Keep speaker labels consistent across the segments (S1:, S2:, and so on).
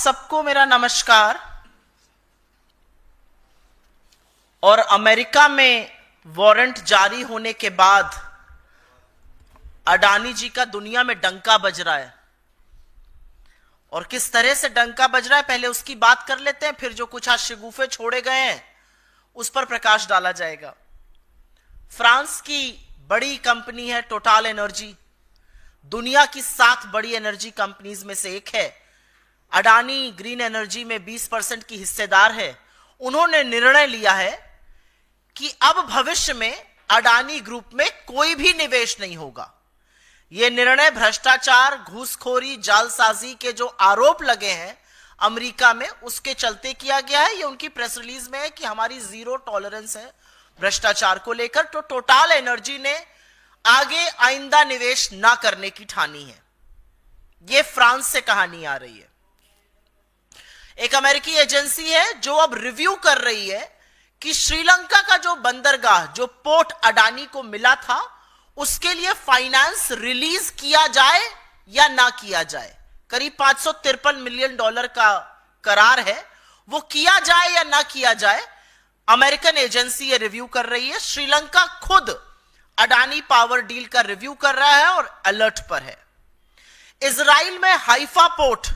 S1: सबको मेरा नमस्कार। और अमेरिका में वारंट जारी होने के बाद अडानी जी का दुनिया में डंका बज रहा है। और किस तरह से डंका बज रहा है पहले उसकी बात कर लेते हैं, फिर जो कुछ आज शगुफे छोड़े गए हैं उस पर प्रकाश डाला जाएगा। फ्रांस की बड़ी कंपनी है टोटल एनर्जी, दुनिया की 7 बड़ी एनर्जी कंपनीज में से एक है। अडानी ग्रीन एनर्जी में 20% की हिस्सेदार है। उन्होंने निर्णय लिया है कि अब भविष्य में अडानी ग्रुप में कोई भी निवेश नहीं होगा। यह निर्णय भ्रष्टाचार, घूसखोरी, जालसाजी के जो आरोप लगे हैं अमेरिका में, उसके चलते किया गया है। यह उनकी प्रेस रिलीज में है कि हमारी जीरो टॉलरेंस है भ्रष्टाचार को लेकर। तो टोटल एनर्जी ने आगे आइंदा निवेश ना करने की ठानी है। यह फ्रांस से कहानी आ रही है। एक अमेरिकी एजेंसी है जो अब रिव्यू कर रही है कि श्रीलंका का जो बंदरगाह, जो पोर्ट अडानी को मिला था, उसके लिए फाइनेंस रिलीज किया जाए या ना किया जाए। करीब $553 मिलियन का करार है, वो किया जाए या ना किया जाए। अमेरिकन एजेंसी ये रिव्यू कर रही है। श्रीलंका खुद अडानी पावर डील का रिव्यू कर रहा है और अलर्ट पर है। इजराइल में हाइफा पोर्ट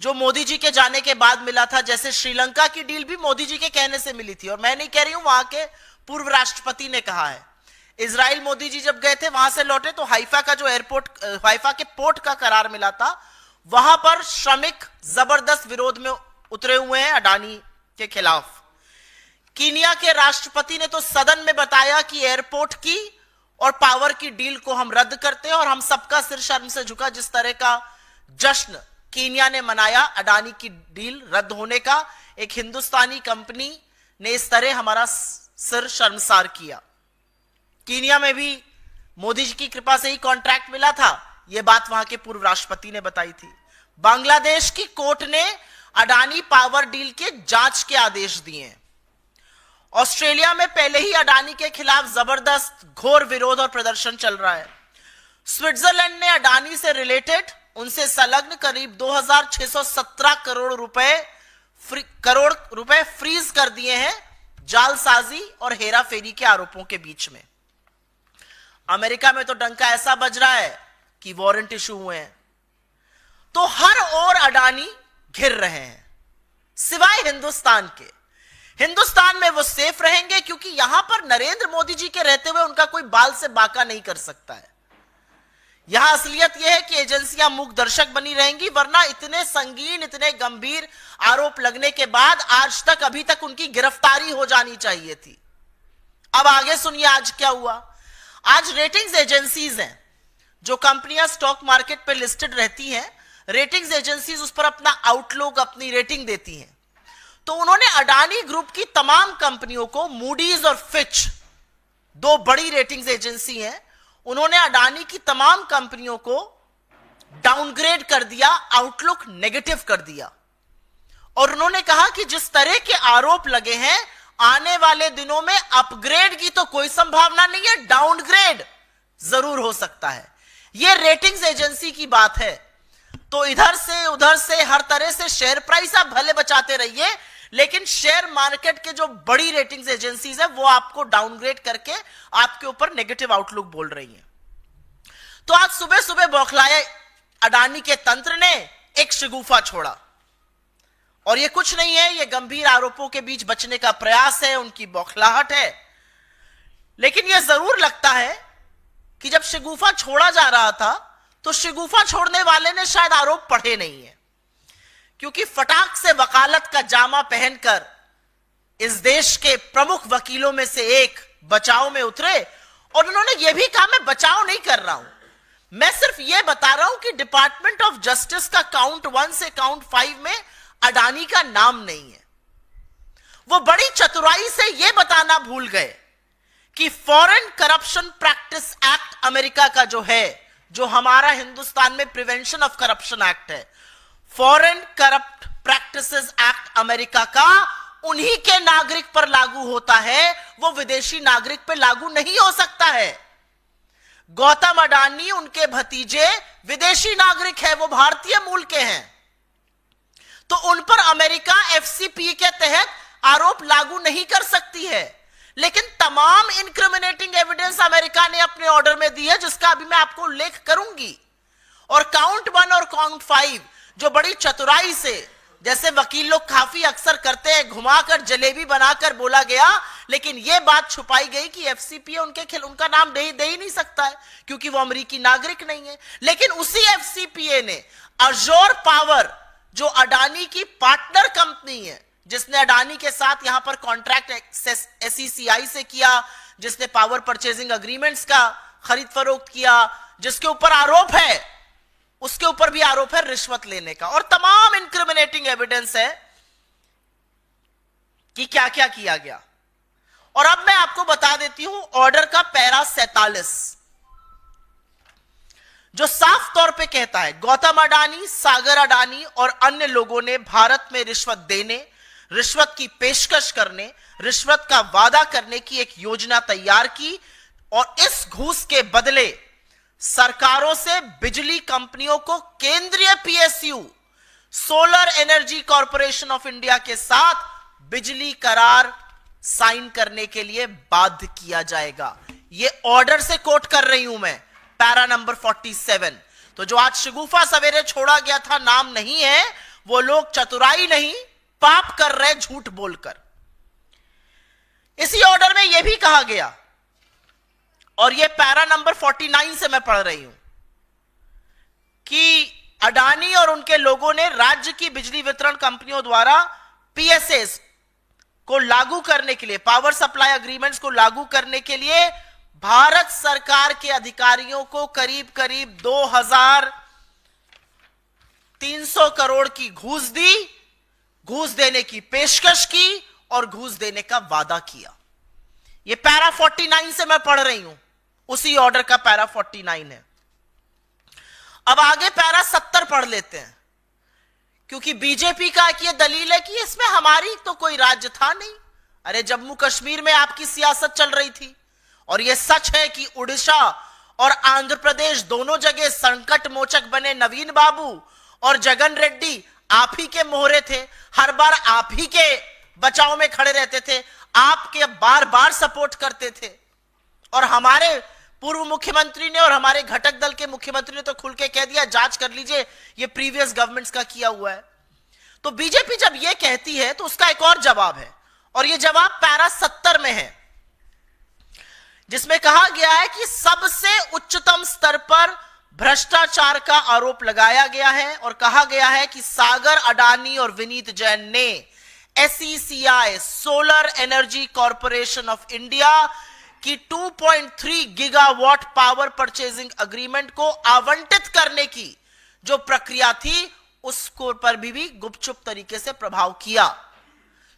S1: जो मोदी जी के जाने के बाद मिला था, जैसे श्रीलंका की डील भी मोदी जी के कहने से मिली थी। और मैं नहीं कह रही हूं, वहां के पूर्व राष्ट्रपति ने कहा है। इजराइल मोदी जी जब गए थे, वहां से लौटे तो हाइफा का जो एयरपोर्ट, हाइफा के पोर्ट का करार मिला था, वहां पर श्रमिक जबरदस्त विरोध में उतरे हुए हैं अडानी के खिलाफ। कीनिया के राष्ट्रपति ने तो सदन में बताया कि एयरपोर्ट की और पावर की डील को हम रद्द करते हैं, और हम सबका सिर शर्म से झुका। जिस तरह का जश्न कीनिया ने मनाया अडानी की डील रद्द होने का, एक हिंदुस्तानी कंपनी ने इस तरह हमारा सिर शर्मसार किया। कीनिया में भी मोदी जी की कृपा से ही कॉन्ट्रैक्ट मिला था, यह बात वहां के पूर्व राष्ट्रपति ने बताई थी। बांग्लादेश की कोर्ट ने अडानी पावर डील के जांच के आदेश दिए हैं। ऑस्ट्रेलिया में पहले ही अडानी के खिलाफ जबरदस्त घोर विरोध और प्रदर्शन चल रहा है। स्विट्जरलैंड ने अडानी से रिलेटेड, उनसे संलग्न करीब 2617 करोड़ रुपए फ्रीज कर दिए हैं जालसाजी और हेराफेरी के आरोपों के बीच में। अमेरिका में तो डंका ऐसा बज रहा है कि वारंट इशू हुए हैं। तो हर ओर अडानी घिर रहे हैं, सिवाय हिंदुस्तान के। हिंदुस्तान में वो सेफ रहेंगे क्योंकि यहां पर नरेंद्र मोदी जी के रहते हुए उनका कोई बाल से बाका नहीं कर सकता है। यहां असलियत यह है कि एजेंसियां मूक दर्शक बनी रहेंगी, वरना इतने संगीन, इतने गंभीर आरोप लगने के बाद आज तक, अभी तक उनकी गिरफ्तारी हो जानी चाहिए थी। अब आगे सुनिए आज क्या हुआ। आज रेटिंग्स एजेंसीज हैं, जो कंपनियां स्टॉक मार्केट पे लिस्टेड रहती हैं, रेटिंग्स एजेंसीज उस पर अपना आउटलुक, अपनी रेटिंग देती हैं। तो उन्होंने अडानी ग्रुप की तमाम कंपनियों को, मूडीज और फिच, 2 बड़ी रेटिंग्स एजेंसी हैं, उन्होंने अडानी की तमाम कंपनियों को डाउनग्रेड कर दिया, आउटलुक नेगेटिव कर दिया। और उन्होंने कहा कि जिस तरह के आरोप लगे हैं, आने वाले दिनों में अपग्रेड की तो कोई संभावना नहीं है, डाउनग्रेड जरूर हो सकता है। यह रेटिंग्स एजेंसी की बात है। तो इधर से उधर से हर तरह से शेयर प्राइस आप भले बचाते रहिए, लेकिन शेयर मार्केट के जो बड़ी रेटिंग्स एजेंसीज है वो आपको डाउनग्रेड करके आपके ऊपर नेगेटिव आउटलुक बोल रही है। तो आज सुबह सुबह बौखलाए अडानी के तंत्र ने एक शगुफा छोड़ा। और ये कुछ नहीं है, ये गंभीर आरोपों के बीच बचने का प्रयास है, उनकी बौखलाहट है। लेकिन यह जरूर लगता है कि जब शगुफा छोड़ा जा रहा था तो शगुफा छोड़ने वाले ने शायद आरोप पढ़े नहीं है, क्योंकि फटाक से वकालत का जामा पहनकर इस देश के प्रमुख वकीलों में से एक बचाव में उतरे। और उन्होंने यह भी कहा, मैं बचाव नहीं कर रहा हूं, मैं सिर्फ यह बता रहा हूं कि डिपार्टमेंट ऑफ जस्टिस का काउंट 1 से काउंट 5 में अडानी का नाम नहीं है। वो बड़ी चतुराई से यह बताना भूल गए कि foreign corruption practice act America का जो है, जो हमारा हिंदुस्तान में प्रिवेंशन ऑफ करप्शन एक्ट है, foreign corrupt practices act America का उन्हीं के नागरिक पर लागू होता है, वो विदेशी नागरिक पर लागू नहीं हो सकता है। गौतम अडानी, उनके भतीजे विदेशी नागरिक है, वो भारतीय मूल के हैं। तो उन पर अमेरिका एफसीपीए के तहत आरोप लागू नहीं कर सकती है। लेकिन तमाम इनक्रिमिनेटिंग एविडेंस अमेरिका ने अपने ऑर्डर में दी है, जिसका अभी मैं आपको उल्लेख करूंगी। और काउंट 1 और काउंट 5 जो बड़ी चतुराई से, जैसे वकील लोग काफी अक्सर करते हैं, घुमाकर जलेबी बनाकर बोला गया, लेकिन यह बात छुपाई गई कि एफसीपीए उनका नाम दे ही नहीं सकता है, क्योंकि वो अमेरिकी नागरिक नहीं है। लेकिन उसी एफसीपीए ने अजोर पावर, जो अडानी की पार्टनर कंपनी है, जिसने अडानी के साथ यहां पर कॉन्ट्रैक्ट एसईसीआई से किया, जिसने पावर परचेजिंग एग्रीमेंट्स का खरीद फरोख्त किया, जिसके ऊपर आरोप है, उसके ऊपर भी आरोप है रिश्वत लेने का। और तमाम इनक्रिमिनेटिंग एविडेंस है कि क्या क्या किया गया। और अब मैं आपको बता देती हूं ऑर्डर का पैरा 47, जो साफ तौर पे कहता है गौतम अडानी, सागर अडानी और अन्य लोगों ने भारत में रिश्वत देने, रिश्वत की पेशकश करने, रिश्वत का वादा करने की एक योजना तैयार की और इस घूस के बदले सरकारों से बिजली कंपनियों को केंद्रीय PSU solar energy corporation of India के साथ बिजली करार साइन करने के लिए बाध्य किया जाएगा। यह ऑर्डर से कोट कर रही हूं मैं, पैरा नंबर 47। तो जो आज शगुफा सवेरे छोड़ा गया था, नाम नहीं है, वो लोग चतुराई नहीं, पाप कर रहे झूठ बोलकर। इसी ऑर्डर में यह भी कहा गया, और यह पैरा नंबर 49 से मैं पढ़ रही हूं, कि अडानी और उनके लोगों ने राज्य की बिजली वितरण कंपनियों द्वारा पीएसएस को लागू करने के लिए, पावर सप्लाई एग्रीमेंट्स को लागू करने के लिए भारत सरकार के अधिकारियों को करीब करीब 2300 करोड़ की घूस दी, घूस देने की पेशकश की और घूस देने का वादा किया। यह पैरा 49 से मैं पढ़ रही हूं, उसी ऑर्डर का पैरा 49 है। अब आगे पैरा 70 पढ़ लेते हैं, क्योंकि बीजेपी का यह दलील है कि इसमें हमारी तो कोई राज्य था नहीं। अरे जम्मू कश्मीर में आपकी सियासत चल रही थी, और यह सच है कि उड़ीसा और आंध्र प्रदेश दोनों जगह संकट मोचक बने नवीन बाबू और जगन रेड्डी आप ही के मोहरे थे, हर बार आप ही के बचाव में खड़े रहते थे, आपके बार बार सपोर्ट करते थे। और हमारे पूर्व मुख्यमंत्री ने और हमारे घटक दल के मुख्यमंत्री ने तो खुल के कह दिया, जांच कर लीजिए, ये प्रीवियस गवर्नमेंट्स का किया हुआ है। तो बीजेपी जब ये कहती है तो उसका एक और जवाब है, और ये जवाब पैरा 70 में है, जिसमें कहा गया है कि सबसे उच्चतम स्तर पर भ्रष्टाचार का आरोप लगाया गया है, और कहा गया है कि सागर अडानी और विनीत जैन ने SECI solar energy corporation of India की 2.3 गीगावाट पावर परचेजिंग एग्रीमेंट को आवंटित करने की जो प्रक्रिया थी, उसको पर भी गुपचुप तरीके से प्रभाव किया।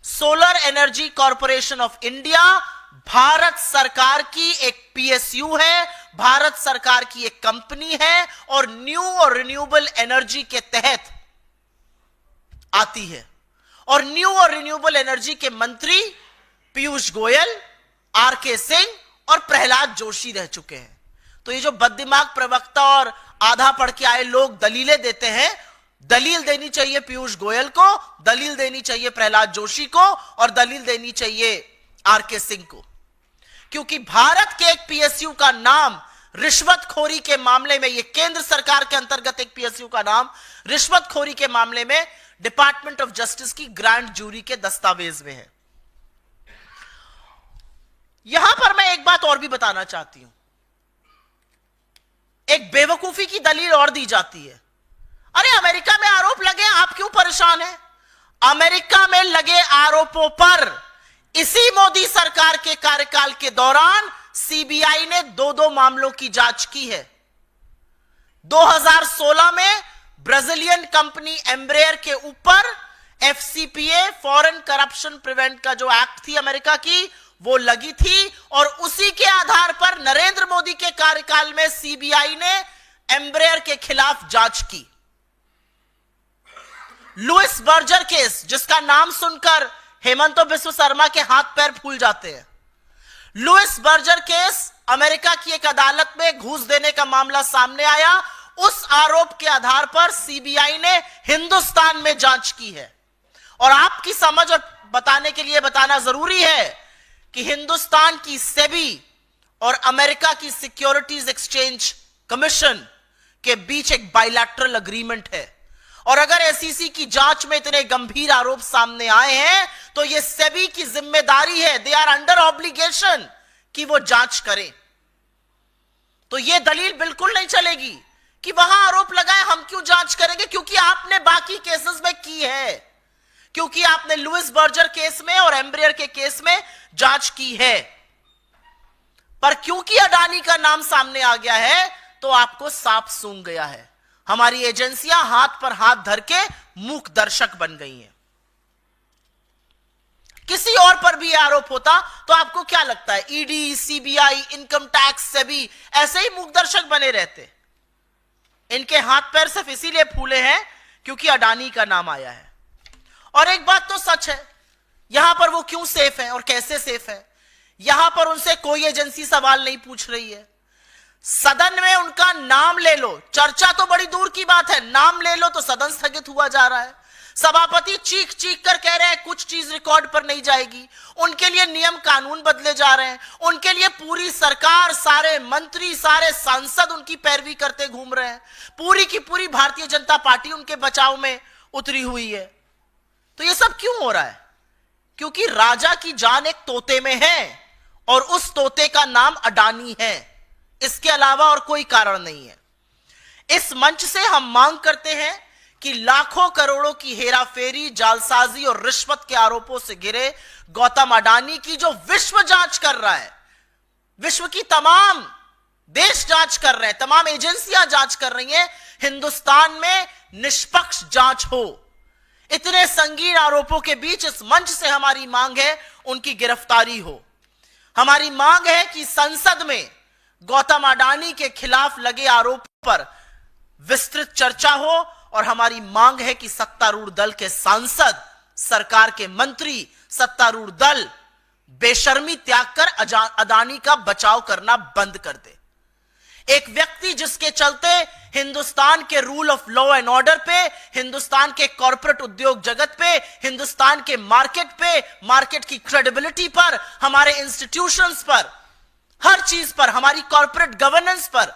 S1: Solar energy corporation of India Bharat सरकार की एक पीएसयू है, भारत सरकार की एक कंपनी है, और न्यू और रिन्यूएबल एनर्जी के तहत आती है। और न्यू और रिन्यूएबल एनर्जी के मंत्री पीयूष गोयल, आरके सिंह और प्रहलाद जोशी रह चुके हैं। तो ये जो बददिमाग प्रवक्ता और आधा पढ़ के आए लोग दलीलें देते हैं, दलील देनी चाहिए पीयूष गोयल को, दलील देनी चाहिए प्रहलाद जोशी को, और दलील देनी चाहिए आरके सिंह को, क्योंकि भारत के एक पीएसयू का नाम रिश्वतखोरी के मामले में, यह केंद्र सरकार के अंतर्गत एक पीएसयू का नाम रिश्वतखोरी के मामले में डिपार्टमेंट ऑफ जस्टिस की ग्रैंड जूरी के दस्तावेज में है। यहां पर मैं एक बात और भी बताना चाहती हूं, एक बेवकूफी की दलील और दी जाती है। अरे अमेरिका में आरोप लगे, आप क्यों परेशान हैं? अमेरिका में लगे आरोपों पर इसी मोदी सरकार के कार्यकाल के दौरान सीबीआई ने 2 मामलों की जांच की है। 2016 में ब्राजीलियन कंपनी एम्ब्रेयर के ऊपर एफसीपीए, फॉरेन करप्शन प्रिवेंट का जो एक्ट थी अमेरिका की, वो लगी थी, और उसी के आधार पर नरेंद्र मोदी के कार्यकाल में सीबीआई ने एम्ब्रेयर के खिलाफ जांच की। लुइस बर्जर केस, जिसका नाम सुनकर हेमंत बिस्व शर्मा के हाथ पैर फूल जाते हैं। लुइस बर्जर केस, अमेरिका की एक अदालत में घूस देने का मामला सामने आया, उस आरोप के आधार पर सीबीआई ने हिंदुस्तान में जांच की है। और आपकी समझ और बताने के लिए बताना जरूरी है कि हिंदुस्तान की सेबी और अमेरिका की सिक्योरिटीज एक्सचेंज कमीशन के बीच एक बायलैटरल एग्रीमेंट है। और अगर एसईसी की जांच में इतने गंभीर आरोप सामने आए हैं तो यह सेबी की जिम्मेदारी है, दे आर अंडर ऑब्लिगेशन कि वो जांच करें। तो यह दलील बिल्कुल नहीं चलेगी कि वहां आरोप लगाए हम क्यों जांच करेंगे, क्योंकि आपने बाकी केसेस में की है, क्योंकि आपने लुइस बर्जर केस में और एम्ब्रियर के केस में जांच की है। पर क्योंकि अडानी का नाम सामने आ गया है तो आपको सांप सूंघ गया है। हमारी एजेंसियां हाथ पर हाथ धर के मूक दर्शक बन गई हैं। किसी और पर भी आरोप होता तो आपको क्या लगता है, ED, CBI, income tax, SEBI ऐसे ही मूक दर्शक बने रहते। इनके हाथ पैर सिर्फ इसीलिए फूले हैं क्योंकि अडानी का नाम आया है। और एक बात तो सच है, यहां पर वो क्यों सेफ है और कैसे सेफ है, यहां पर उनसे कोई एजेंसी सवाल नहीं पूछ रही है। सदन में उनका नाम ले लो, चर्चा तो बड़ी दूर की बात है, नाम ले लो तो सदन स्थगित हुआ जा रहा है। सभापति चीख चीख कर कह रहे हैं कुछ चीज रिकॉर्ड पर नहीं जाएगी। उनके लिए नियम कानून बदले जा रहे हैं, उनके लिए पूरी सरकार, सारे मंत्री, सारे सांसद उनकी पैरवी करते घूम रहे हैं। पूरी की पूरी भारतीय जनता पार्टी उनके बचाव में उतरी हुई है। तो ये सब क्यों हो रहा है? क्योंकि राजा की जान एक तोते में है और उस तोते का नाम अडानी है। इसके अलावा और कोई कारण नहीं है। इस मंच से हम मांग करते हैं कि लाखों करोड़ों की हेराफेरी, जालसाजी और रिश्वत के आरोपों से घिरे गौतम अडानी की जो विश्व जांच कर रहा है, विश्व की तमाम देश जांच कर रहे हैं, तमाम एजेंसियां जांच कर रही हैं, हिंदुस्तान में निष्पक्ष जांच हो। इतने संगीन आरोपों के बीच इस मंच से हमारी मांग है उनकी गिरफ्तारी हो। हमारी मांग है कि संसद में गौतम अडानी के खिलाफ लगे आरोप पर विस्तृत चर्चा हो और हमारी मांग है कि सत्तारूढ़ दल के सांसद, सरकार के मंत्री, सत्तारूढ़ दल बेशर्मी त्याग कर अडानी का बचाव करना बंद कर दे। एक व्यक्ति जिसके चलते हिंदुस्तान के rule of law and order पे, हिंदुस्तान के कॉर्पोरेट उद्योग जगत पे, हिंदुस्तान के मार्केट पे, मार्केट की क्रेडिबिलिटी पर, हमारे इंस्टीट्यूशंस पर, हर चीज पर, हमारी कॉर्पोरेट गवर्नेंस पर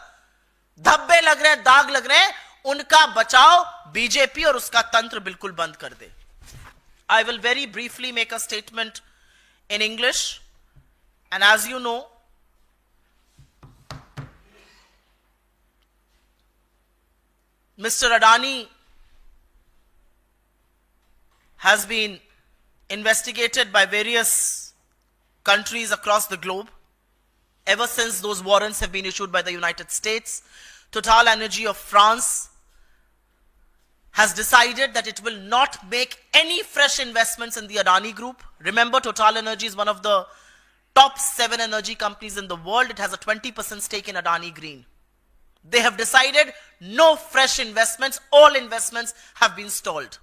S1: धब्बे लग रहे हैं, दाग लग रहे हैं, उनका बचाव बीजेपी और उसका तंत्र बिल्कुल बंद कर दे। I will very briefly make a statement in English, and as you know, Mr. Adani has been investigated by various countries across the globe ever since those warrants have been issued by the United States. Total Energy of France has decided that it will not make any fresh investments in the Adani Group. Remember, Total Energy is one of the top 7 energy companies in the world. It has a 20% stake in Adani Green. They have decided no fresh investments. All investments have been stalled.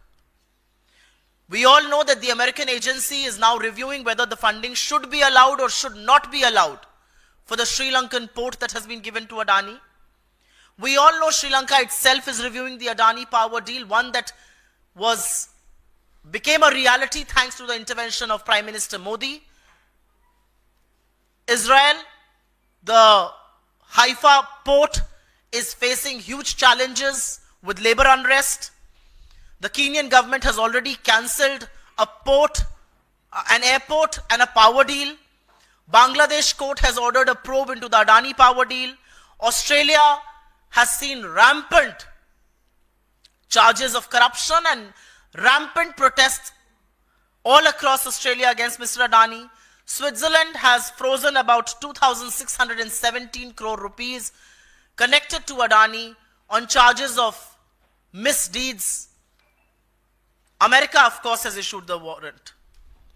S1: We all know that the American agency is now reviewing whether the funding should be allowed or should not be allowed for the Sri Lankan port that has been given to Adani. We all know Sri Lanka itself is reviewing the Adani power deal, one that became a reality thanks to the intervention of Prime Minister Modi. Israel, the Haifa port is facing huge challenges with labor unrest. The Kenyan government has already cancelled a port, an airport and a power deal. Bangladesh court has ordered a probe into the Adani power deal. Australia has seen rampant charges of corruption and rampant protests all across Australia against Mr. Adani. Switzerland has frozen about 2,617 crore rupees connected to Adani on charges of misdeeds. America, of course, has issued the warrant.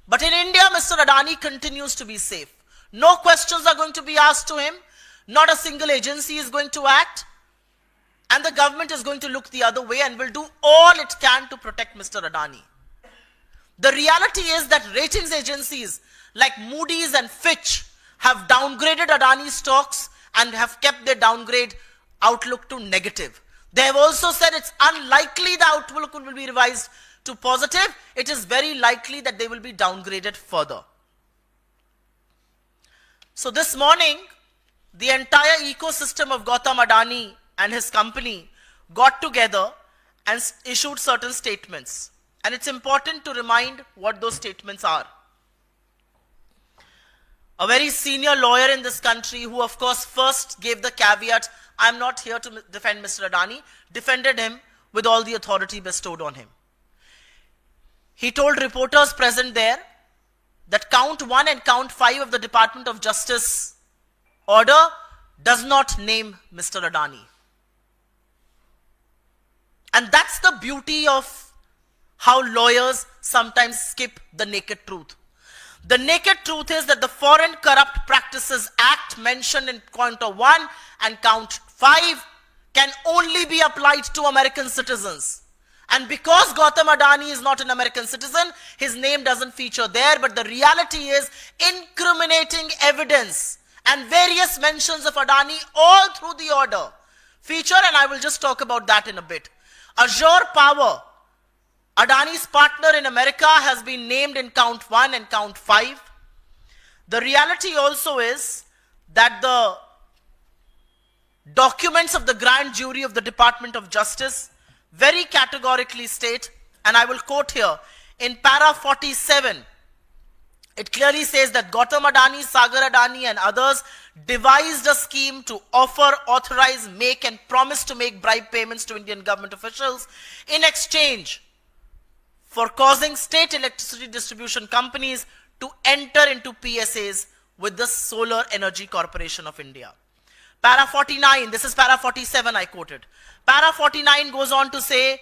S1: But in India, Mr. Adani continues to be safe. No questions are going to be asked to him. Not a single agency is going to act. And the government is going to look the other way and will do all it can to protect Mr. Adani. The reality is that ratings agencies like Moody's and Fitch have downgraded Adani stocks and have kept their downgrade outlook to negative. They have also said it's unlikely the outlook will be revised to positive. It is very likely that they will be downgraded further. So this morning, the entire ecosystem of Gautam Adani and his company got together and issued certain statements. And it's important to remind what those statements are. A very senior lawyer in this country, who of course first gave the caveat, I'm not here to defend Mr. Adani, defended him with all the authority bestowed on him. He told reporters present there that count 1 and count 5 of the Department of Justice order does not name Mr. Adani. And that's the beauty of how lawyers sometimes skip the naked truth. The naked truth is that the Foreign Corrupt Practices Act mentioned in count 1 and count 5 can only be applied to American citizens. And because Gautam Adani is not an American citizen, his name doesn't feature there, but the reality is incriminating evidence and various mentions of Adani all through the order feature, and I will just talk about that in a bit. Azure Power, Adani's partner in America, has been named in count 1 and count 5. The reality also is that the documents of the grand jury of the Department of Justice very categorically state, and I will quote here, in para 47, it clearly says that Gautam Adani, Sagar Adani and others devised a scheme to offer, authorize, make and promise to make bribe payments to Indian government officials in exchange for causing state electricity distribution companies to enter into PSAs with the Solar Energy Corporation of India. Para 49, this is para 47 I quoted. Para 49 goes on to say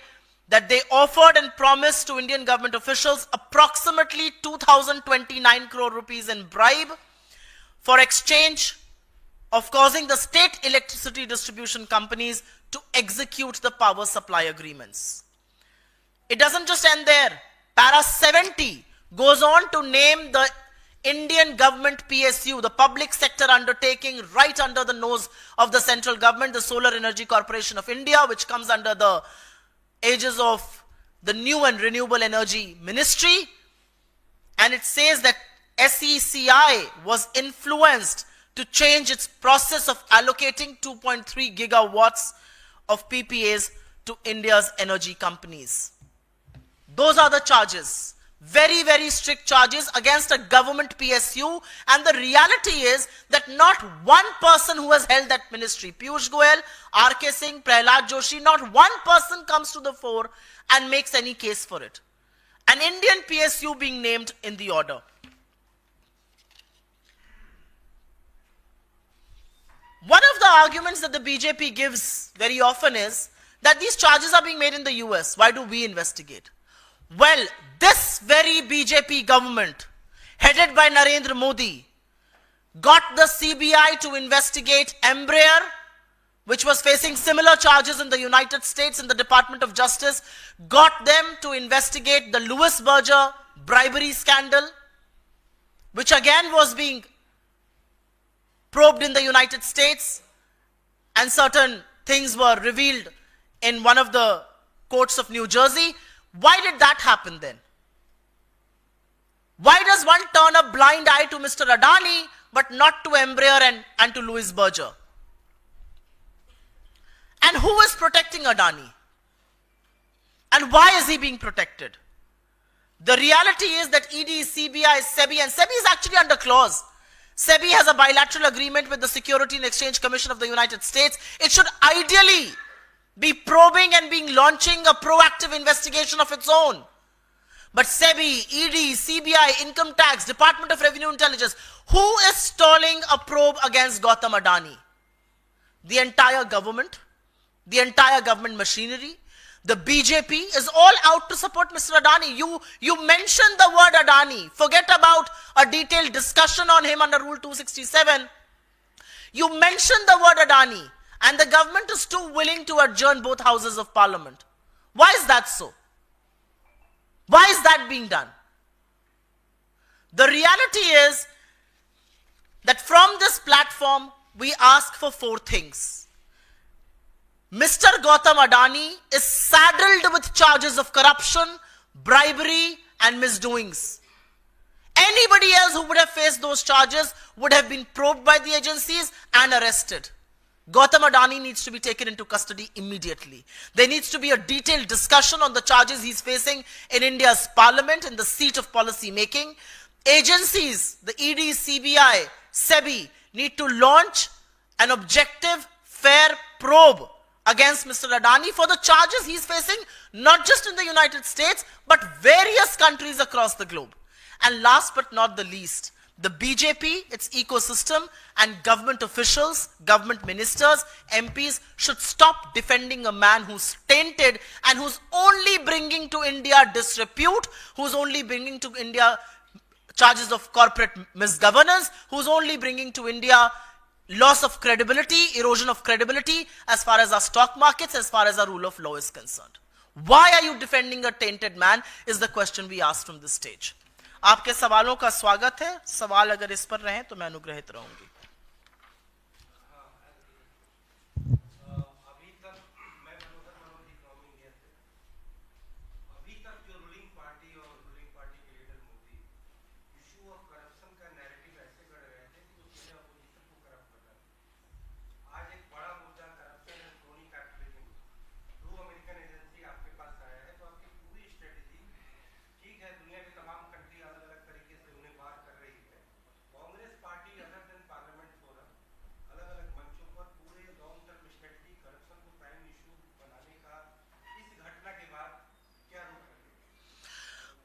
S1: that they offered and promised to Indian government officials approximately 2,029 crore rupees in bribe for exchange of causing the state electricity distribution companies to execute the power supply agreements. It doesn't just end there. Para 70 goes on to name the Indian government PSU, the public sector undertaking right under the nose of the central government, the Solar Energy Corporation of India, which comes under the aegis of the new and renewable energy ministry. And it says that SECI was influenced to change its process of allocating 2.3 gigawatts of PPAs to India's energy companies. Those are the charges. Very, very strict charges against a government PSU, and the reality is that not one person who has held that ministry, Piyush Goyal, R.K. Singh, Prahlad Joshi, not one person comes to the fore and makes any case for it. An Indian PSU being named in the order. One of the arguments that the BJP gives very often is that these charges are being made in the US. Why do we investigate? Well, this very BJP government, headed by Narendra Modi, got the CBI to investigate Embraer, which was facing similar charges in the United States in the Department of Justice, got them to investigate the Louis Berger bribery scandal, which again was being probed in the United States, and certain things were revealed in one of the courts of New Jersey. Why did that happen then? Why does one turn a blind eye to Mr. Adani but not to Embraer and to Louis Berger? And who is protecting Adani? And why is he being protected? The reality is that ED, CBI, SEBI, and SEBI is actually under clause. SEBI has a bilateral agreement with the Security and Exchange Commission of the United States. It should ideally be probing and being launching a proactive investigation of its own. But SEBI, ED, CBI, Income Tax, Department of Revenue Intelligence, who is stalling a probe against Gautam Adani? The entire government machinery, the BJP is all out to support Mr. Adani. You mentioned the word Adani. Forget about a detailed discussion on him under Rule 267. You mentioned the word Adani. And the government is too willing to adjourn both houses of parliament. Why is that so? Why is that being done? The reality is that from this platform, we ask for 4 things. Mr. Gautam Adani is saddled with charges of corruption, bribery, and misdoings. Anybody else who would have faced those charges would have been probed by the agencies and arrested. Gautam Adani needs to be taken into custody immediately. There needs to be a detailed discussion on the charges he's facing in India's parliament, in the seat of policy making. Agencies, the ED, CBI, SEBI, need to launch an objective, fair probe against Mr. Adani for the charges he's facing, not just in the United States, but various countries across the globe. And last but not the least, the BJP, its ecosystem, and government officials, government ministers, MPs should stop defending a man who's tainted and who's only bringing to India disrepute, who's only bringing to India charges of corporate misgovernance, who's only bringing to India loss of credibility, erosion of credibility as far as our stock markets, as far as our rule of law is concerned. Why are you defending a tainted man is the question we asked from this stage. आपके सवालों का स्वागत है. सवाल अगर इस पर रहे तो मैं अनुग्रहित रहूंगी.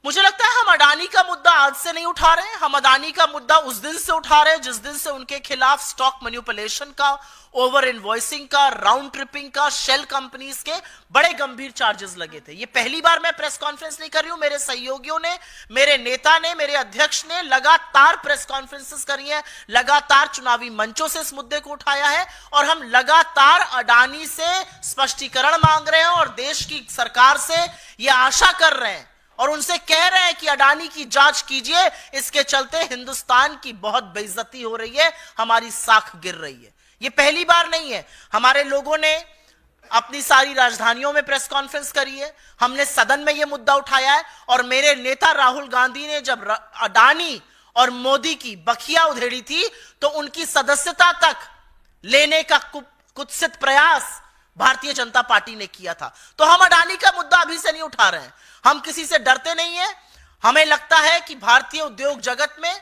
S1: मुझे लगता है हम अडानी का मुद्दा आज से नहीं उठा रहे हैं. हम अडानी का मुद्दा उस दिन से उठा रहे हैं जिस दिन से उनके खिलाफ स्टॉक मैनिपुलेशन का, ओवर इनवॉइसिंग का, राउंड ट्रिपिंग का, शेल कंपनीज के बड़े गंभीर चार्जेस लगे थे. ये पहली बार मैं प्रेस कॉन्फ्रेंस नहीं कर रही हूं. मेरे सहयोगियों ने, मेरे नेता ने, मेरे अध्यक्ष ने लगातार प्रेस कॉन्फ्रेंसेस करी है, लगातार चुनावी मंचों से इस मुद्दे को उठाया है और हम लगातार अडानी से स्पष्टीकरण मांग रहे हैं और देश की सरकार से यह आशा कर रहे हैं और उनसे कह रहे हैं कि अडानी की जांच कीजिए. इसके चलते हिंदुस्तान की बहुत बेइज्जती हो रही है, हमारी साख गिर रही है. ये पहली बार नहीं है. हमारे लोगों ने अपनी सारी राजधानियों में प्रेस कॉन्फ्रेंस करी है, हमने सदन में यह मुद्दा उठाया है और मेरे नेता राहुल गांधी ने जब अडानी और मोदी की बखिया उधेड़ी थी तो उनकी सदस्यता तक लेने का कुत्सित प्रयास भारतीय जनता पार्टी ने किया था. तो हम अडानी का मुद्दा अभी से नहीं उठा रहे हैं. हम किसी से डरते नहीं हैं. हमें लगता है कि भारतीय उद्योग जगत में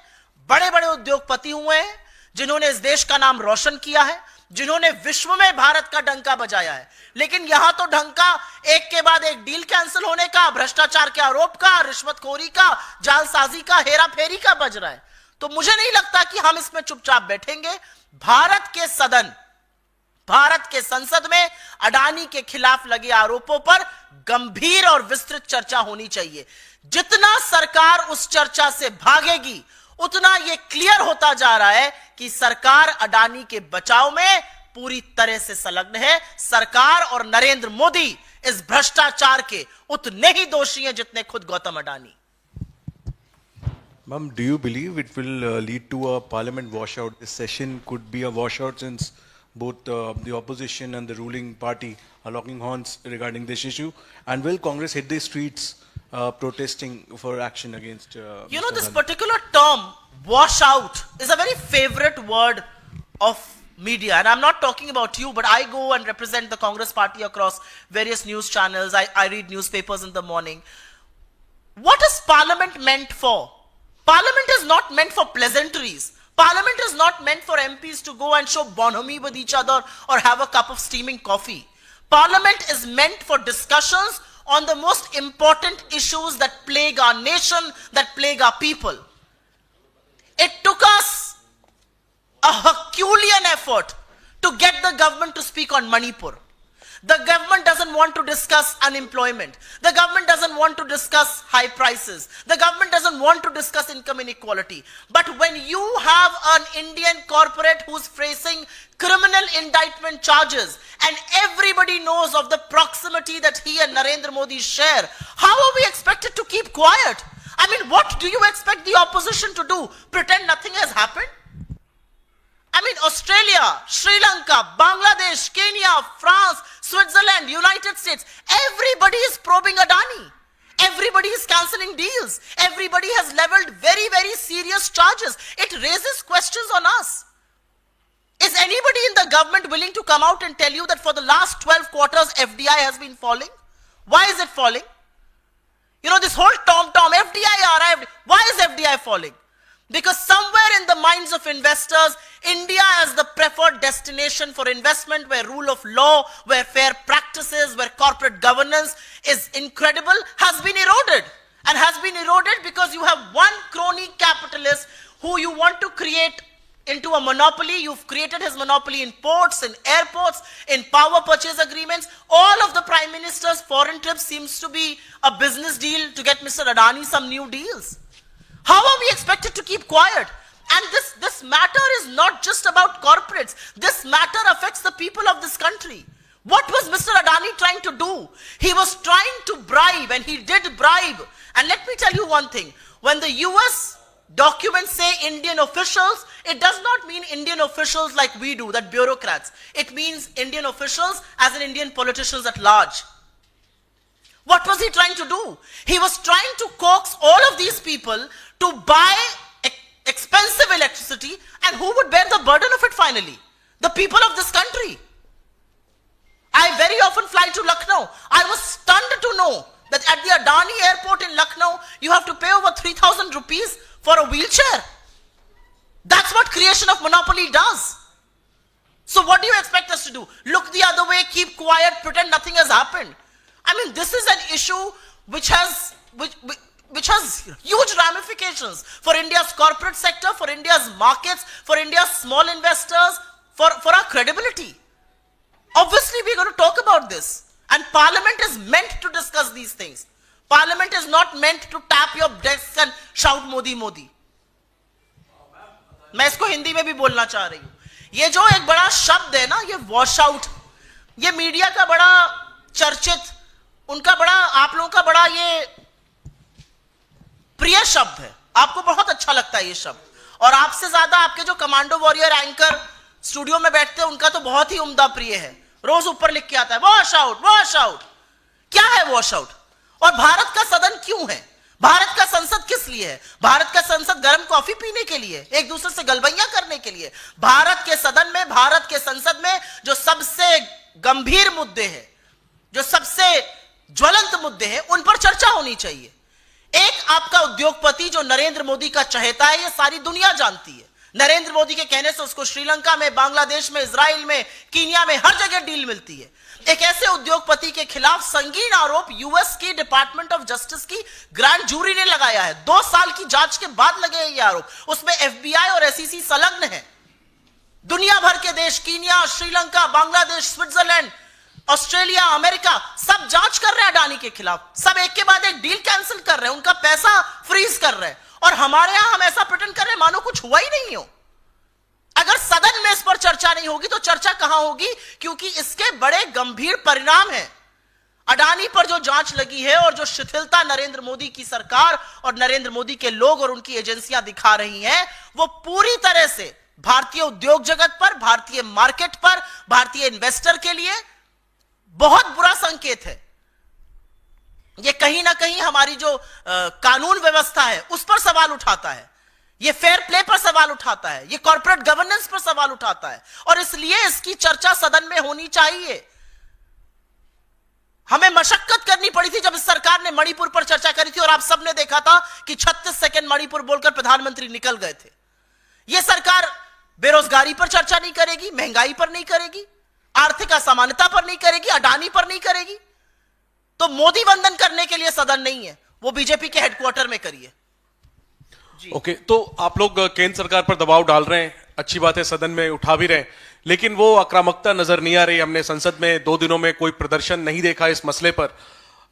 S1: बड़े बड़े उद्योगपति हुए हैं जिन्होंने इस देश का नाम रोशन किया है, जिन्होंने विश्व में भारत का डंका बजाया है. लेकिन यहां तो डंका एक के बाद एक डील कैंसिल होने का, भ्रष्टाचार के आरोप का, रिश्वतखोरी का, जालसाजी का, हेराफेरी का बज रहा है. तो मुझे नहीं लगता कि हम इसमें चुपचाप बैठेंगे. भारत के सदन, भारत के संसद में अडानी के खिलाफ लगे आरोपों पर गंभीर और विस्तृत चर्चा होनी चाहिए. जितना सरकार उस चर्चा से भागेगी उतना यह क्लियर होता जा रहा है कि सरकार अडानी के बचाव में पूरी तरह से संलग्न है. सरकार और नरेंद्र मोदी इस भ्रष्टाचार के उतने ही दोषी हैं जितने खुद Gautam Adani.
S2: Ma'am, do you believe it will lead to a parliament washout? This session could be a washout since both the opposition and the ruling party are locking horns regarding this issue. And will Congress hit the streets protesting for action against
S1: You know, this particular term, washout, is a very favorite word of media. And I'm not talking about you, but I go and represent the Congress party across various news channels. I read newspapers in the morning. What is Parliament meant for? Parliament is not meant for pleasantries. Parliament is not meant for MPs to go and show bonhomie with each other or have a cup of steaming coffee. Parliament is meant for discussions on the most important issues that plague our nation, that plague our people. It took us a Herculean effort to get the government to speak on Manipur. The government doesn't want to discuss unemployment. The government doesn't want to discuss high prices. The government doesn't want to discuss income inequality. But when you have an Indian corporate who's facing criminal indictment charges and everybody knows of the proximity that he and Narendra Modi share, how are we expected to keep quiet? I mean, what do you expect the opposition to do? Pretend nothing has happened? I mean, Australia, Sri Lanka, Bangladesh, Kenya, France, Switzerland, United States, everybody is probing Adani. Everybody is cancelling deals. Everybody has leveled very, very serious charges. It raises questions on us. Is anybody in the government willing to come out and tell you that for the last 12 quarters FDI has been falling? Why is it falling? You know, this whole tom-tom, FDI, RI, why is FDI falling? Because somewhere in the minds of investors, India as the preferred destination for investment, where rule of law, where fair practices, where corporate governance is incredible, has been eroded. And has been eroded because you have one crony capitalist who you want to create into a monopoly. You've created his monopoly in ports, in airports, in power purchase agreements. All of the Prime Minister's foreign trips seems to be a business deal to get Mr. Adani some new deals. How are we expected to keep quiet? And this matter is not just about corporates. This matter affects the people of this country. What was Mr. Adani trying to do? He was trying to bribe, and he did bribe. And let me tell you one thing. When the US documents say Indian officials, it does not mean Indian officials like we do, that bureaucrats. It means Indian officials as in Indian politicians at large. What was he trying to do? He was trying to coax all of these people to buy expensive electricity, and who would bear the burden of it finally? The people of this country. I very often fly to Lucknow. I was stunned to know that at the Adani airport in Lucknow, you have to pay over 3,000 rupees for a wheelchair. That's what creation of monopoly does. So what do you expect us to do? Look the other way, keep quiet, pretend nothing has happened. I mean, this is an issue which has huge ramifications for India's corporate sector, for India's markets, for India's small investors, for our credibility. Obviously, we're going to talk about this. And Parliament is meant to discuss these things. Parliament is not meant to tap your desks and shout Modi, Modi. मैं इसको हिंदी में भी बोलना चाह रही हूं. ये जो एक बड़ा शब्द है ना, ये वॉश आउट, ये मीडिया का बड़ा चर्चित, उनका बड़ा, आप लोगों का बड़ा ये प्रिय शब्द है. आपको बहुत अच्छा लगता है ये शब्द. और आपसे ज्यादा आपके जो कमांडो वॉरियर एंकर स्टूडियो में बैठते हैं, उनका तो बहुत ही उम्दा प्रिय है. रोज ऊपर लिख के आता है वॉश आउट, वॉश आउट. क्या है वॉश आउट? और भारत का सदन क्यों है? भारत का संसद किस लिए है? भारत का संसद गर्म कॉफी पीने के लिए, एक दूसरे से गलबैया करने के लिए. भारत के सदन में, भारत के संसद में जो सबसे गंभीर मुद्दे हैं, जो सबसे ज्वलंत मुद्दे हैं, उन पर चर्चा होनी चाहिए. एक आपका उद्योगपति जो नरेंद्र मोदी का चहेता है, ये सारी दुनिया जानती है. नरेंद्र मोदी के कहने से उसको श्रीलंका में, बांग्लादेश में, इजराइल में, कीनिया में, हर जगह डील मिलती है. एक ऐसे उद्योगपति के खिलाफ संगीन आरोप यूएस की डिपार्टमेंट ऑफ जस्टिस की ग्रैंड जूरी ने लगाया है. 2 साल की जांच के बाद लगे ये आरोप. उसमें एफबीआई और एसईसी संलग्न है. दुनिया भर के देश, Kenya, Sri Lanka, Bangladesh, Switzerland, Australia, America, सब जांच कर रहे हैं अडानी के खिलाफ. सब एक के बाद एक डील कैंसिल कर रहे हैं, उनका पैसा फ्रीज कर रहे हैं. और हमारे यहां हम ऐसा प्रिटेंड कर रहे हैं मानो कुछ हुआ ही नहीं हो. अगर सदन में इस पर चर्चा नहीं होगी तो चर्चा कहां होगी? क्योंकि इसके बड़े गंभीर परिणाम हैं. अडानी पर जो जांच लगी है और जो शिथिलता नरेंद्र मोदी की सरकार और नरेंद्र मोदी के लोग और उनकी एजेंसियां दिखा रही हैं, वो पूरी तरह से भारतीय उद्योग जगत पर, भारतीय मार्केट पर, भारतीय इन्वेस्टर के लिए बहुत बुरा संकेत है. ये कहीं ना कहीं हमारी जो कानून व्यवस्था है उस पर सवाल उठाता है. ये फेयर प्ले पर सवाल उठाता है. ये कॉर्पोरेट गवर्नेंस पर सवाल उठाता है. और इसलिए इसकी चर्चा सदन में होनी चाहिए. हमें मशक्कत करनी पड़ी थी जब इस सरकार ने मणिपुर पर चर्चा करी थी, और आप सबने देखा था कि 36 सेकंड मणिपुर बोलकर प्रधानमंत्री निकल गए थे. यह सरकार बेरोजगारी पर चर्चा नहीं करेगी, महंगाई पर नहीं करेगी, आर्थिक असमानता पर नहीं करेगी, अडानी पर नहीं करेगी. तो मोदी वंदन करने के लिए सदन नहीं है, वो बीजेपी के हेडक्वार्टर में करिए.
S3: ओके, तो आप लोग केंद्र सरकार पर दबाव डाल रहे हैं, अच्छी बात है, सदन में उठा भी रहे हैं, लेकिन वो आक्रामकता नजर नहीं आ रही. हमने संसद में 2 दिनों में कोई प्रदर्शन नहीं देखा इस मसले पर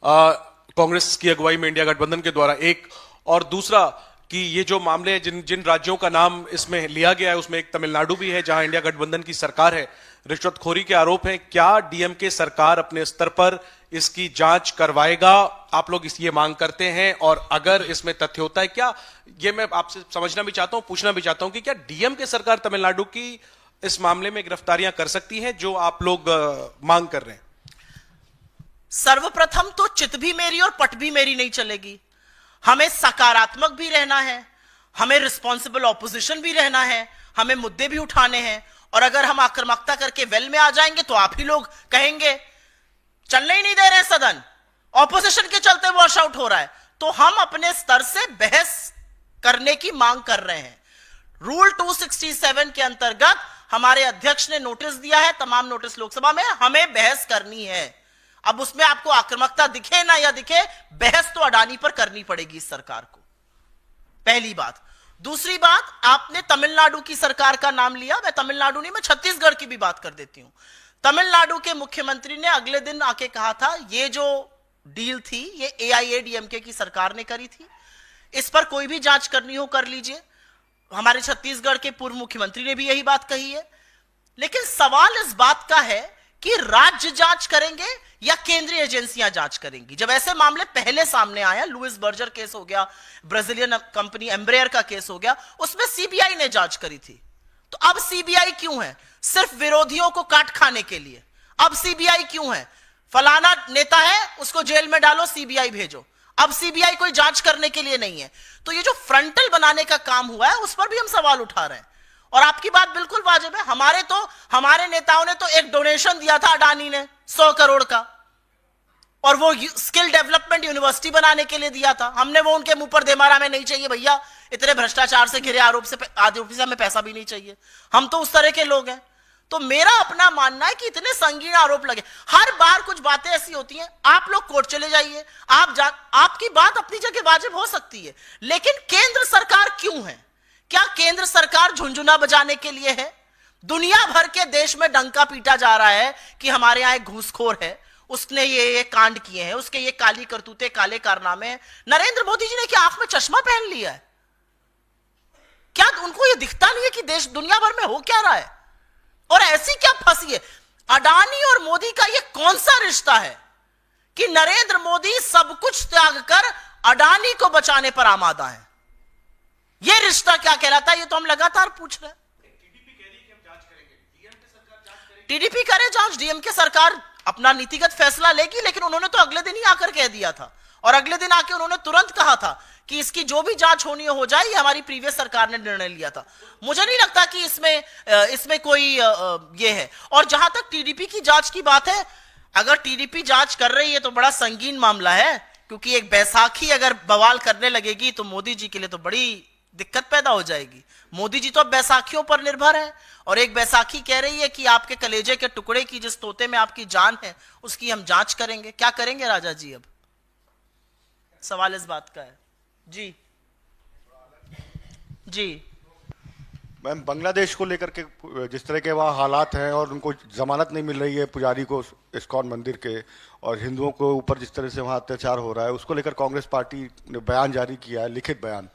S3: कांग्रेस की अगुवाई में इंडिया गठबंधन के द्वारा. एक और दूसरा कि ये जो मामले जिन राज्यों का नाम इसमें लिया गया है उसमें एक तमिलनाडु भी है जहां इंडिया गठबंधन की सरकार है. रिश्वतखोरी के आरोप हैं. क्या डीएमके सरकार अपने स्तर पर इसकी जांच करवाएगा? आप लोग ये मांग करते हैं, और अगर इसमें तथ्य होता है, क्या ये मैं आपसे समझना भी चाहता हूं, पूछना भी चाहता हूं कि क्या डीएमके सरकार तमिलनाडु की इस मामले में गिरफ्तारियां कर सकती है जो आप लोग मांग कर रहे हैं?
S1: सर्वप्रथम तो चित भी मेरी और पट भी मेरी नहीं चलेगी। हमें सकारात्मक भी रहना है, हमें रिस्पॉन्सिबल ऑपोजिशन भी रहना है, हमें मुद्दे भी उठाने हैं। और अगर हम आक्रामकता करके वेल में आ जाएंगे तो आप ही लोग कहेंगे चलने ही नहीं दे रहे सदन, ऑपोजिशन के चलते वॉश आउट हो रहा है। तो हम अपने स्तर से बहस करने की मांग कर रहे हैं। रूल 267 के अंतर्गत हमारे अध्यक्ष ने नोटिस दिया है, तमाम नोटिस लोकसभा में, हमें बहस करनी है। अब उसमें आपको आक्रामकता दिखे ना या दिखे, बहस तो अडानी पर करनी पड़ेगी इस सरकार को, पहली बात। दूसरी बात, आपने तमिलनाडु की सरकार का नाम लिया, मैं तमिलनाडु नहीं, मैं छत्तीसगढ़ की भी बात कर देती हूं। तमिलनाडु के मुख्यमंत्री ने अगले दिन आके कहा था ये जो डील थी ये AIADMK की सरकार ने करी थी, इस पर कोई भी जांच करनी हो कर लीजिए। हमारे छत्तीसगढ़ के पूर्व मुख्यमंत्री ने भी यही बात कही है। लेकिन सवाल इस बात का है कि राज्य जांच करेंगे या केंद्रीय एजेंसियां जांच करेंगी। जब ऐसे मामले पहले सामने आया, लुइस बर्जर केस हो गया, ब्राजीलियन कंपनी एम्ब्रेयर का केस हो गया, उसमें CBI ने जांच करी थी। तो अब CBI क्यों है? सिर्फ विरोधियों को काट खाने के लिए। अब CBI क्यों है? फलाना नेता है उसको जेल में डालो, CBI भेजो। अब CBI कोई जांच करने के लिए नहीं है। तो ये जो फ्रंटल बनाने का काम हुआ है उस पर भी हम सवाल उठा रहे हैं। और आपकी बात बिल्कुल वाजिब है। हमारे नेताओं ने तो एक डोनेशन दिया था अडानी ने 100 करोड़ का, और वो स्किल डेवलपमेंट यूनिवर्सिटी बनाने के लिए दिया था। हमने वो उनके मुंह पर दे मारा, हमें नहीं चाहिए भैया, इतने भ्रष्टाचार से घिरे आरोप से हमें पैसा भी नहीं चाहिए। हम तो उस तरह के लोग हैं। तो मेरा अपना मानना है कि इतने संगीन आरोप लगे, हर बार कुछ बातें ऐसी होती हैं, आप लोग कोर्ट चले जाइए, आपकी बात अपनी जगह वाजिब हो सकती है, लेकिन केंद्र सरकार क्यों है? क्या केंद्र सरकार झुंझुना बजाने के लिए है? दुनिया भर के देश में डंका पीटा जा रहा है कि हमारे यहां एक घूसखोर है, उसने ये कांड किए हैं, उसके ये काली करतूते, काले कारनामे हैं। नरेंद्र मोदी जी ने क्या आंख में चश्मा पहन लिया है? क्या उनको ये दिखता नहीं है कि देश दुनिया भर में हो क्या रहा है? और ऐसी क्या फंसी है? अडानी और मोदी का ये कौन सा रिश्ता है कि नरेंद्र मोदी सब कुछ त्याग कर अडानी को बचाने पर आमादा है? ये रिश्ता क्या कहलाता है? ये तो हम लगातार पूछ रहे हैं। टीडीपी करे जांच, डीएमके सरकार अपना नीतिगत फैसला लेगी, लेकिन उन्होंने तो अगले दिन ही आकर कह दिया था, और अगले दिन आके उन्होंने तुरंत कहा था कि इसकी जो भी जांच होनी हो जाए, ये हमारी प्रीवियस सरकार ने निर्णय लिया था। मुझे नहीं लगता कि इसमें कोई ये है। और जहां तक टीडीपी की जांच की बात है, अगर टीडीपी जांच कर रही है तो बड़ा संगीन मामला है, क्योंकि एक बैसाखी अगर बवाल करने लगेगी तो मोदी जी के लिए तो बड़ी दिक्कत पैदा हो जाएगी। मोदी जी तो अब बैसाखियों पर निर्भर है, और एक बैसाखी कह रही है कि आपके कलेजे के टुकड़े की जिस तोते में आपकी जान है उसकी हम जांच करेंगे। क्या करेंगे राजा जी? अब सवाल इस बात का है। जी जी
S4: मैम, बांग्लादेश को लेकर के जिस तरह के वहाँ हालात हैं और उनको जमानत नहीं मिल रही है पुजारी को इस्कॉन मंदिर के, और हिंदुओं के ऊपर जिस तरह से वहाँ अत्याचार हो रहा है, उसको लेकर कांग्रेस पार्टी ने बयान जारी किया है, लिखित बयान।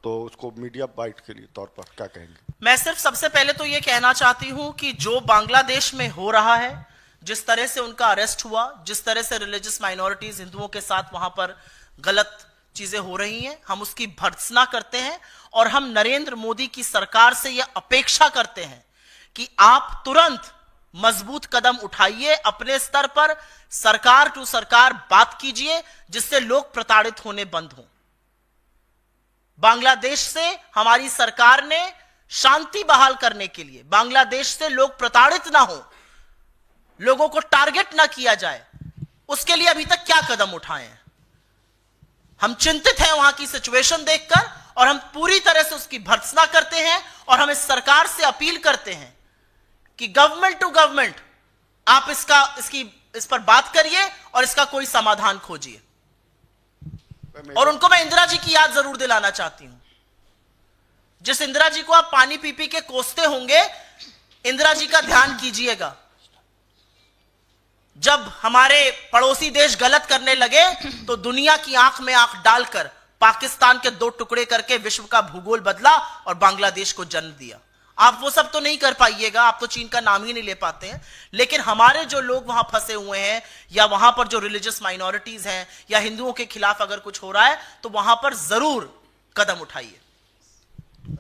S4: तो उसको मीडिया बाइट के लिए तौर पर क्या कहेंगे?
S1: मैं सिर्फ सबसे पहले तो ये कहना चाहती हूं कि जो बांग्लादेश में हो रहा है, जिस तरह से उनका अरेस्ट हुआ, जिस तरह से रिलीजियस माइनॉरिटीज हिंदुओं के साथ वहां पर गलत चीजें हो रही हैं, हम उसकी भर्त्सना करते हैं। और हम नरेंद्र मोदी की सरकार से यह अपेक्षा करते हैं कि आप तुरंत मजबूत कदम उठाइए, अपने स्तर पर सरकार टू सरकार बात कीजिए, जिससे लोग प्रताड़ित होने बंद हों। बांग्लादेश से हमारी सरकार ने शांति बहाल करने के लिए, बांग्लादेश से लोग प्रताड़ित ना हो, लोगों को टारगेट ना किया जाए, उसके लिए अभी तक क्या कदम उठाए हैं? हम चिंतित हैं वहां की सिचुएशन देखकर, और हम पूरी तरह से उसकी भर्त्सना करते हैं। और हम इस सरकार से अपील करते हैं कि गवर्नमेंट टू गवर्नमेंट आप इस पर बात करिए और इसका कोई समाधान खोजिए। और उनको मैं इंदिरा जी की याद जरूर दिलाना चाहती हूं। जिस इंदिरा जी को आप पानी पी पी के कोसते होंगे, इंदिरा जी का ध्यान कीजिएगा। जब हमारे पड़ोसी देश गलत करने लगे तो दुनिया की आंख में आंख डालकर पाकिस्तान के 2 टुकड़े करके विश्व का भूगोल बदला और बांग्लादेश को जन्म दिया। आप वो सब तो नहीं कर पाइएगा, आप तो चीन का नाम ही नहीं ले पाते हैं, लेकिन हमारे जो लोग वहां फंसे हुए हैं, या वहां पर जो रिलीजियस माइनॉरिटीज हैं, या हिंदुओं के खिलाफ अगर कुछ हो रहा है, तो वहां पर जरूर कदम उठाइए।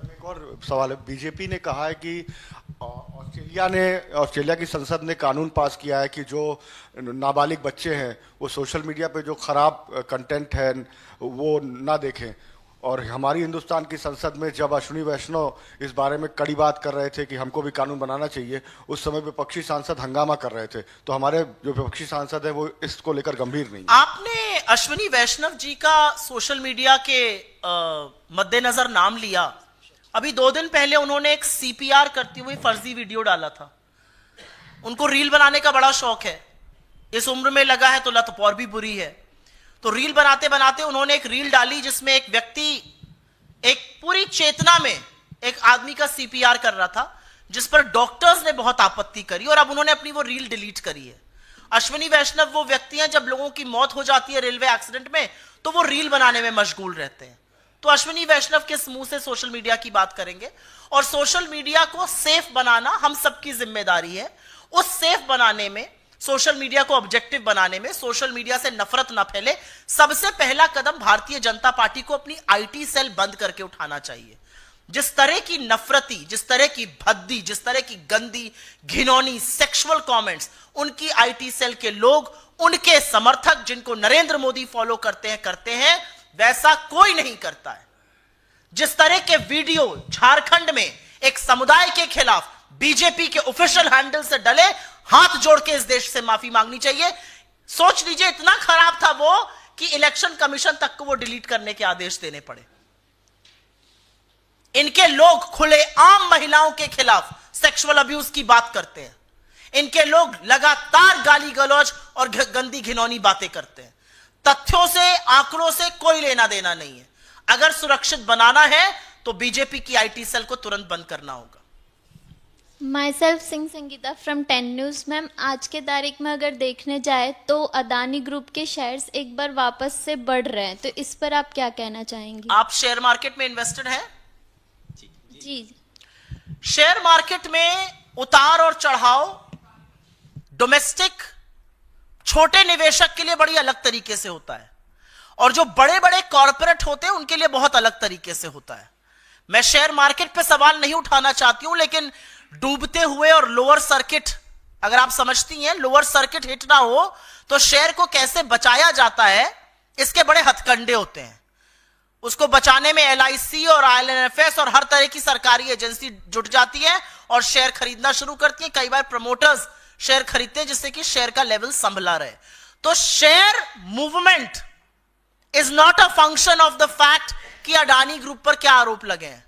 S4: एक और सवाल है, बीजेपी ने कहा है कि ऑस्ट्रेलिया इंडिया ने, ऑस्ट्रेलिया की संसद ने कानून पास किया है कि जो नाबालिग बच्चे हैं वो सोशल मीडिया पे जो खराब कंटेंट है वो ना देखें। और हमारी हिंदुस्तान की संसद में जब अश्विनी वैष्णव इस बारे में कड़ी बात कर रहे थे कि हमको भी कानून बनाना चाहिए, उस समय विपक्षी सांसद हंगामा कर रहे थे। तो हमारे जो विपक्षी सांसद है वो इसको लेकर गंभीर नहीं।
S1: आपने अश्विनी वैष्णव जी का सोशल मीडिया के मद्देनजर नाम लिया। अभी 2 दिन पहले उन्होंने एक CPR करती हुई फर्जी वीडियो डाला था। उनको रील बनाने का बड़ा शौक है, इस उम्र में लगा है तो लत और भी बुरी है। तो रील बनाते बनाते उन्होंने एक रील डाली जिसमें एक व्यक्ति एक पूरी चेतना में एक आदमी का CPR कर रहा था, जिस पर डॉक्टर्स ने बहुत आपत्ति करी और अब उन्होंने अपनी वो रील डिलीट करी है। अश्विनी वैष्णव वो व्यक्ति हैं, जब लोगों की मौत हो जाती है रेलवे एक्सीडेंट में तो वो रील बनाने में मशगूल रहते हैं। तो अश्विनी वैष्णव के मुंह से सोशल मीडिया की बात करेंगे, और सोशल मीडिया को सेफ बनाना हम सबकी जिम्मेदारी है। उस सेफ बनाने में, सोशल मीडिया को ऑब्जेक्टिव बनाने में, सोशल मीडिया से नफरत ना फैले, सबसे पहला कदम भारतीय जनता पार्टी को अपनी IT सेल बंद करके उठाना चाहिए। जिस तरह की नफरती, जिस तरह की भद्दी, जिस तरह की गंदी घिनौनी सेक्सुअल कमेंट्स उनकी IT सेल के लोग, उनके समर्थक जिनको नरेंद्र मोदी फॉलो करते हैं वैसा कोई नहीं करता है। जिस तरह के वीडियो झारखंड में एक समुदाय के खिलाफ बीजेपी के ऑफिशियल हैंडल से डले, हाथ जोड़ के इस देश से माफी मांगनी चाहिए। सोच लीजिए इतना खराब था वो कि इलेक्शन कमीशन तक को वो डिलीट करने के आदेश देने पड़े। इनके लोग खुले आम महिलाओं के खिलाफ सेक्सुअल अब्यूज की बात करते हैं। इनके लोग लगातार गाली गलौज और गंदी घिनौनी बातें करते हैं। तथ्यों से, आंकड़ों से कोई लेना देना नहीं है। अगर सुरक्षित बनाना है तो बीजेपी की IT सेल को तुरंत बंद करना होगा।
S5: My self Singh Sangeeta from 10 news. Ma'am, आज के तारीख में अगर देखने जाए तो अदानी ग्रुप के शेयर्स एक बार वापस से बढ़ रहे हैं, तो इस पर आप क्या कहना चाहेंगे?
S1: आप शेयर मार्केट में इन्वेस्टेड हैं?
S5: जी।
S1: शेयर मार्केट में उतार और चढ़ाव डोमेस्टिक छोटे निवेशक के लिए बड़ी अलग तरीके से होता है, और जो बड़े बड़े कॉर्पोरेट होते हैं उनके लिए बहुत अलग तरीके से होता है। मैं शेयर मार्केट पे सवाल नहीं उठाना चाहती हूं, लेकिन डूबते हुए और लोअर सर्किट, अगर आप समझती हैं लोअर सर्किट हिट ना हो तो शेयर को कैसे बचाया जाता है, इसके बड़े हथकंडे होते हैं। उसको बचाने में LIC और IL&FS और हर तरह की सरकारी एजेंसी जुट जाती है और शेयर खरीदना शुरू करती है। कई बार प्रमोटर्स शेयर खरीदते हैं जिससे कि शेयर का लेवल संभला रहे। तो share movement is not a function of the fact कि अडानी ग्रुप पर क्या आरोप लगे हैं।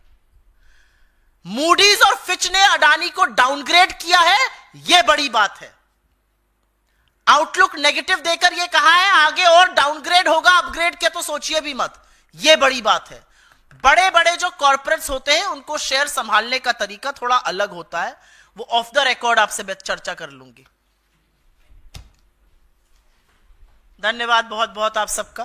S1: मूडीज और फिच ने अडानी को डाउनग्रेड किया है, यह बड़ी बात है। आउटलुक नेगेटिव देकर यह कहा है आगे और डाउनग्रेड होगा, अपग्रेड के तो सोचिए भी मत, यह बड़ी बात है। बड़े बड़े जो कॉर्पोरेट्स होते हैं उनको शेयर संभालने का तरीका थोड़ा अलग होता है, वो ऑफ द रिकॉर्ड आपसे चर्चा कर लूंगी। धन्यवाद बहुत बहुत आप सबका।